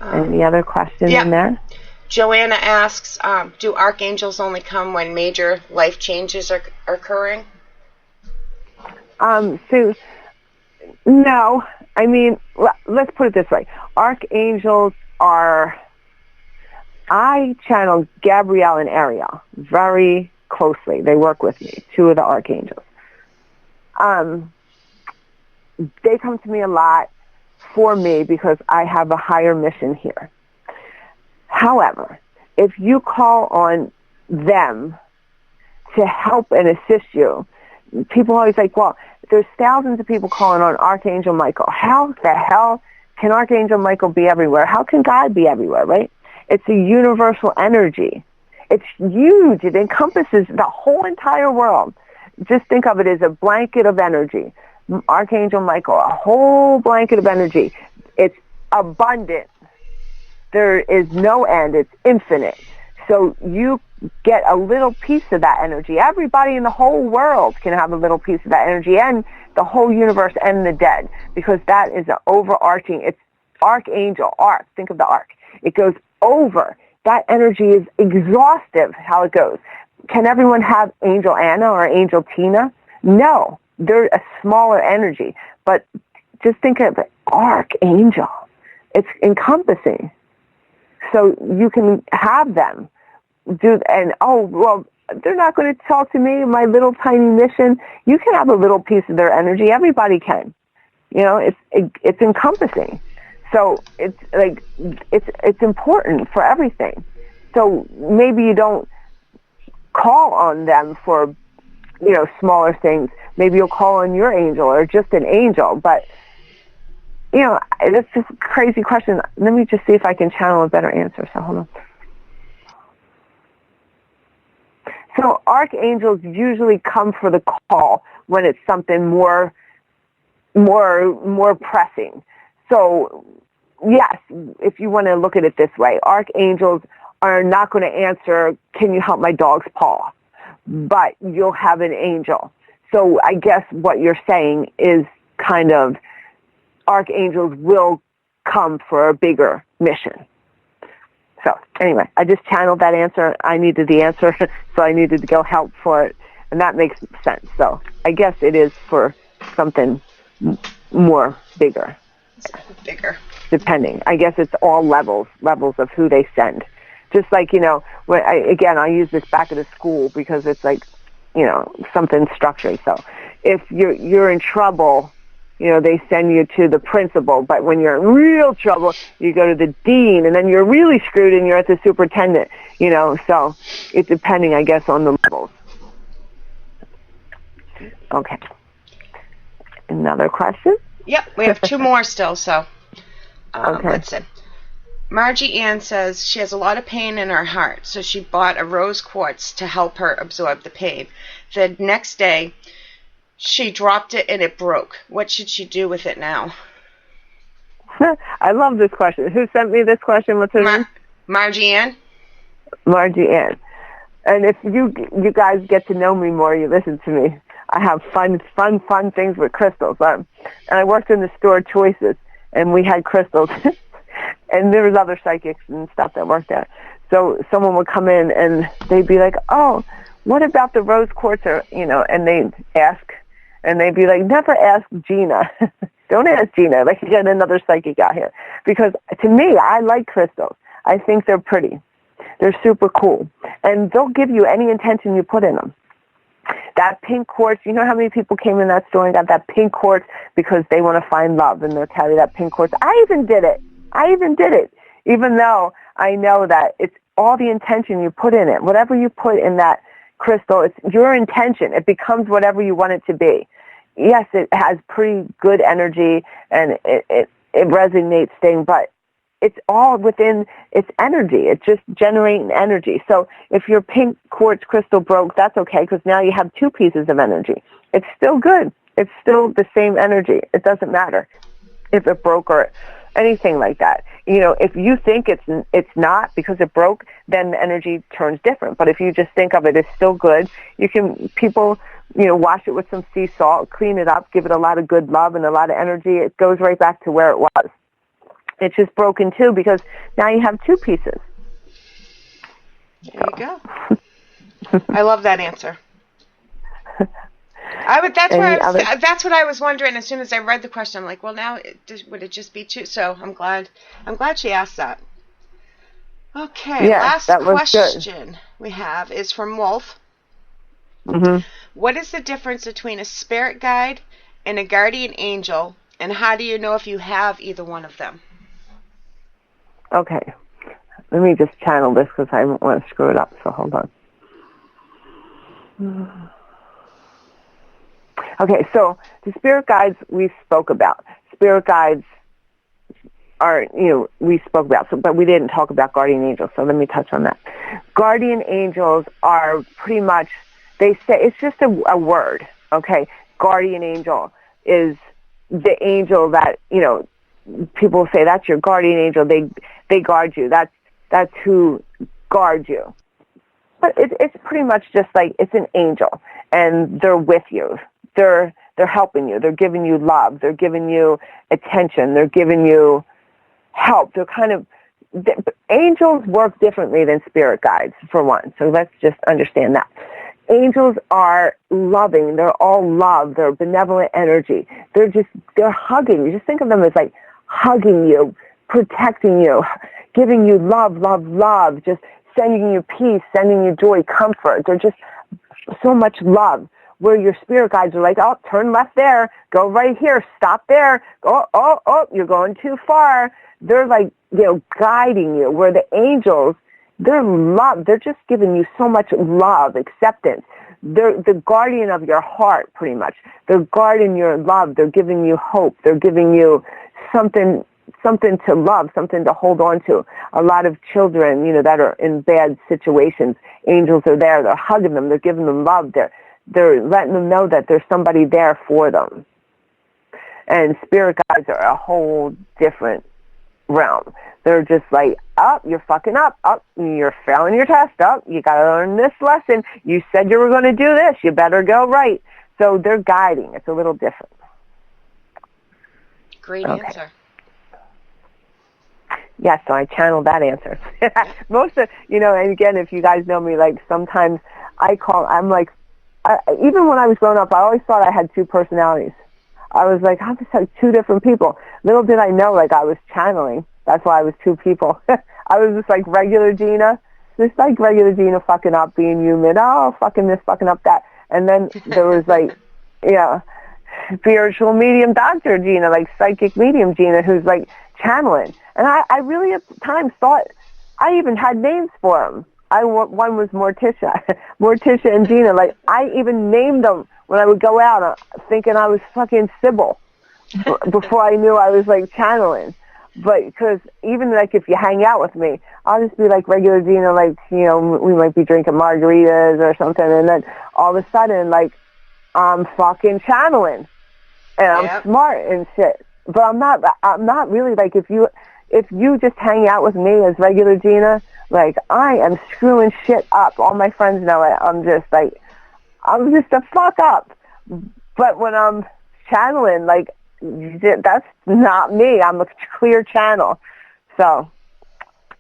Any other questions in there? Joanna asks, do archangels only come when major life changes are occurring? So, no. I mean, let's put it this way. Archangels are... I channel Gabrielle and Ariel very closely. They work with me, two of the archangels. They come to me a lot for me because I have a higher mission here. However, if you call on them to help and assist you, people always like, well, there's thousands of people calling on Archangel Michael. How the hell can Archangel Michael be everywhere? How can God be everywhere, right? It's a universal energy. It's huge. It encompasses the whole entire world. Just think of it as a blanket of energy. Archangel Michael, a whole blanket of energy. It's abundant. There is no end. It's infinite. So you get a little piece of that energy. Everybody in the whole world can have a little piece of that energy, and the whole universe and the dead, because that is an overarching, it's archangel, arc. Think of the arc. It goes over. That energy is exhaustive, how it goes. Can everyone have Angel Anna or Angel Tina? No. They're a smaller energy. But just think of it, archangel. It's encompassing. So you can have them do, and they're not going to talk to me, my little tiny mission. You can have a little piece of their energy. Everybody can. It's encompassing. So it's important for everything. So maybe you don't call on them for, smaller things. Maybe you'll call on your angel or just an angel. But, it's just a crazy question. Let me just see if I can channel a better answer. So hold on. So archangels usually come for the call when it's something more pressing. So, yes, if you want to look at it this way, archangels are not going to answer, can you help my dog's paw? But you'll have an angel. So I guess what you're saying is kind of archangels will come for a bigger mission. So anyway, I just channeled that answer. I needed the answer, so I needed to go help for it. and that makes sense. So I guess it is for something more bigger. Bigger. Depending. I guess it's all levels of who they send. Just like, when I use this back at the school because it's like, something structured. So if you're in trouble, they send you to the principal, but when you're in real trouble, you go to the dean, and then you're really screwed and you're at the superintendent, so it's depending, I guess, on the levels. Okay. Another question? Yep, we have 2 more still, so okay. Let's see. Margie Ann says she has a lot of pain in her heart, so she bought a rose quartz to help her absorb the pain. The next day, she dropped it and it broke. What should she do with it now? I love this question. Who sent me this question? What's her name? Margie Ann. Margie Ann. And if you guys get to know me more, you listen to me. I have fun things with crystals. And I worked in the store Choices, and we had crystals. And there was other psychics and stuff that worked there. So someone would come in and they'd be like, "Oh, what about the rose quartz?" Or, and they'd ask, and they'd be like, "Never ask Gina." Don't ask Gina. Like, you get another psychic out here. Because to me, I like crystals. I think they're pretty. They're super cool. And they'll give you any intention you put in them. That pink quartz, you know how many people came in that store and got that pink quartz because they want to find love, and they'll carry that pink quartz. I even did it, even though I know that it's all the intention you put in it. Whatever you put in that crystal, it's your intention. It becomes whatever you want it to be. Yes, it has pretty good energy, and it resonates things, but it's all within its energy. It's just generating energy. So if your pink quartz crystal broke, that's okay, because now you have 2 pieces of energy. It's still good. It's still the same energy. It doesn't matter if it broke or anything like that. If you think it's not because it broke, then the energy turns different. But if you just think of it as still good, people wash it with some sea salt, clean it up, give it a lot of good love and a lot of energy. It goes right back to where it was. It's just broken too because now you have 2 pieces. There you go. I love that answer. That's what I was wondering as soon as I read the question. I'm like, well, now would it just be 2? So I'm glad she asked that. Okay, yeah, last question we have is from Wolf. Mm-hmm. What is the difference between a spirit guide and a guardian angel, and how do you know if you have either one of them? Okay, let me just channel this because I don't want to screw it up, so hold on. Okay, so the spirit guides we spoke about. Spirit guides are, we spoke about, but we didn't talk about guardian angels, so let me touch on that. Guardian angels are pretty much, they say, it's just a word, okay? Guardian angel is the angel that, people say that's your guardian angel. They guard you. That's who guards you. But it's pretty much just like it's an angel, and they're with you. They're helping you. They're giving you love. They're giving you attention. They're giving you help. Angels work differently than spirit guides, for one. So let's just understand that. Angels are loving. They're all love. They're benevolent energy. They're hugging you. Just think of them as like hugging you, protecting you, giving you love, just sending you peace, sending you joy, comfort. They're just so much love. Where your spirit guides are like, oh, turn left there, go right here, stop there, oh, you're going too far. They're like, guiding you. Where the angels, they're love. They're just giving you so much love, acceptance. They're the guardian of your heart, pretty much. They're guarding your love. They're giving you hope. They're giving you something to love, something to hold on to. A lot of children, that are in bad situations, angels are there. They're hugging them. They're giving them love. They're letting them know that there's somebody there for them. And spirit guides are a whole different realm. They're just like, oh, you're fucking up. Oh, you're failing your test. Oh, you got to learn this lesson. You said you were going to do this. You better go right. So they're guiding. It's a little different. Great answer. Yes, so I channeled that answer. Most of, and again, if you guys know me, like sometimes I even when I was growing up, I always thought I had two personalities. I was like, I just like two different people. Little did I know, like, I was channeling. That's why I was two people. I was just like regular Gina, just like regular Gina fucking up, being human. Oh, fucking this, fucking up that. And then there was like, yeah, spiritual medium Dr. Gina, like psychic medium Gina, who's like channeling. And I really at times thought I even had names for them. One was Morticia, Morticia and Gina. Like, I even named them when I would go out thinking I was fucking Sybil before I knew I was like channeling. But because even like if you hang out with me, I'll just be like regular Gina, like, you know, we might be drinking margaritas or something, and then all of a sudden, like, I'm fucking channeling, and I'm smart and shit. But I'm not really, like, if you just hang out with me as regular Gina, like, I am screwing shit up. All my friends know it. I'm just a fuck up. But when I'm channeling, like, that's not me. I'm a clear channel. So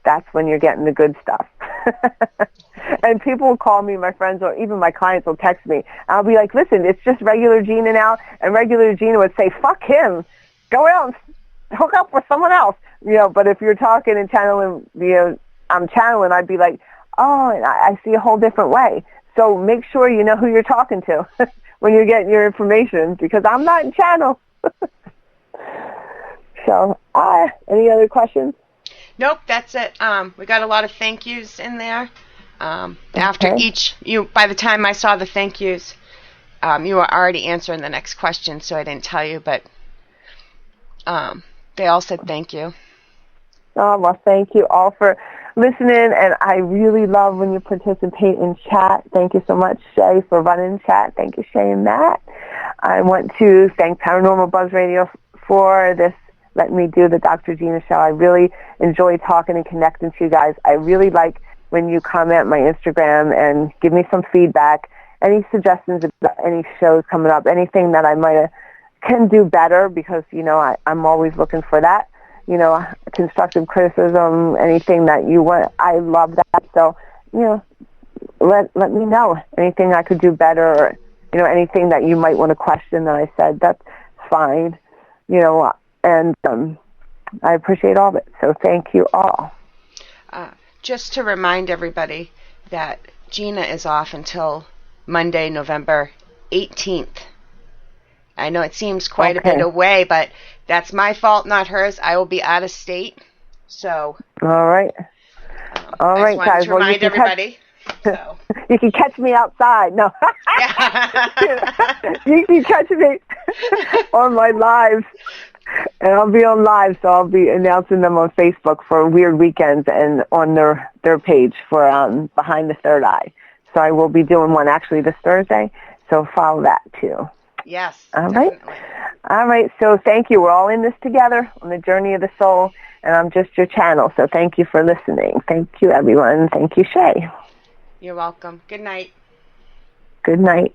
that's when you're getting the good stuff. And people will call me, my friends, or even my clients will text me. I'll be like, listen, it's just regular Gina now. And regular Gina would say, fuck him. Go out and hook up with someone else. You know, but if you're talking and channeling, you know, I'm channeling, I'd be like, oh, and I see a whole different way. So make sure you know who you're talking to when you're getting your information, because I'm not in channel. So, any other questions? Nope, that's it. We got a lot of thank yous in there. After each, by the time I saw the thank yous, you were already answering the next question, so I didn't tell you, but they all said thank you. Oh, well, thank you all for listening, and I really love when you participate in chat. Thank you so much, Shay, for running chat. Thank you, Shay and Matt. I want to thank Paranormal Buzz Radio for this, letting me do the Dr. Gina show. I really enjoy talking and connecting to you guys. I really like when you comment my Instagram and give me some feedback, any suggestions about any shows coming up, anything that I can do better, because, you know, I'm always looking for that. You know, constructive criticism, anything that you want. I love that. So, you know, let me know anything I could do better, or, you know, anything that you might want to question that I said. That's fine. You know, and I appreciate all of it. So thank you all. Just to remind everybody that Gina is off until Monday, November 18th. I know it seems quite a bit away, but that's my fault, not hers. I will be out of state. So. All right. All right, guys. To remind everybody. So. You can catch me outside. No. You can catch me on my lives. And I'll be on live, so I'll be announcing them on Facebook for Weird Weekends and on their page for Behind the Third Eye. So I will be doing one actually this Thursday, so follow that too. Yes, all definitely. Right. All right, so thank you. We're all in this together on the journey of the soul, and I'm just your channel, so thank you for listening. Thank you, everyone. Thank you, Shay. You're welcome. Good night. Good night.